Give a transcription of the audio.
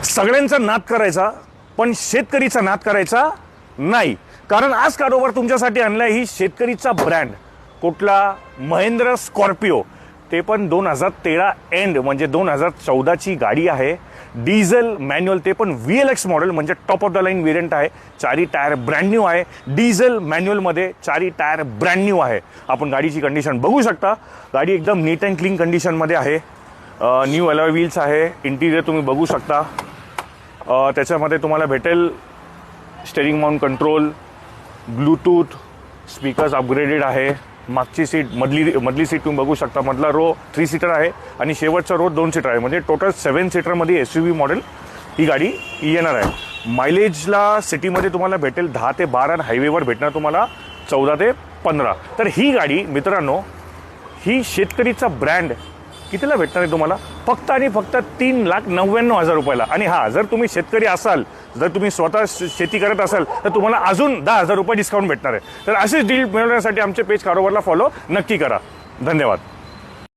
सगळ्यांचा नाद करायचा, पण शेतकरीचा नाद करायचा नाही. कारण आज कारोबार तुमच्यासाठी आणलाय ही शेतकरीचा ब्रँड. कुठला? महिंद्रा स्कॉर्पिओ. ते पण 2013 एंड म्हणजे 2014ची गाडी आहे. डिझेल मॅन्युअल, ते पण VLX मॉडेल म्हणजे top of the line variant आहे. चारी टायर ब्रँड न्यू आहे. डिझेल मॅन्युअलमध्ये चारी टायर ब्रँड न्यू आहे. आपण गाडीची कंडिशन बघू शकता. गाडी एकदम नीट अँड क्लीन कंडिशनमध्ये आहे. न्यू अलॉय व्हील्स आहे. इंटिरियर तुम्ही बघू शकता. त्याच्यामध्ये तुम्हाला भेटेल steering mount control, Bluetooth, speakers upgraded आहे. मागची सीट मधली सीट तुम्ही बघू शकता. मधला रो 3 सीटर आहे आणि शेवटचा रो 2 सीटर आहे. म्हणजे टोटल 7 सीटरमध्ये SUV मॉडेल ही गाडी येणार आहे. मायलेजला सिटीमध्ये तुम्हाला भेटेल 10 ते 12 आणि हायवेवर भेटणार तुम्हाला 14 ते 15. तर ही गाडी मित्रांनो, ही शेतकरीचा ब्रँड कितीला भेटणार आहे तुम्हाला? फक्त आणि फक्त 3,99,000 रुपयाला. आणि हां, जर तुम्ही शेतकरी असाल, जर तुम्ही स्वतः शेती करत असाल तर तुम्हाला अजून 10,000 रुपये डिस्काउंट भेटणार आहे. तर असेच डील मिळवण्यासाठी आमचे पेज कारोबारला फॉलो नक्की करा. धन्यवाद.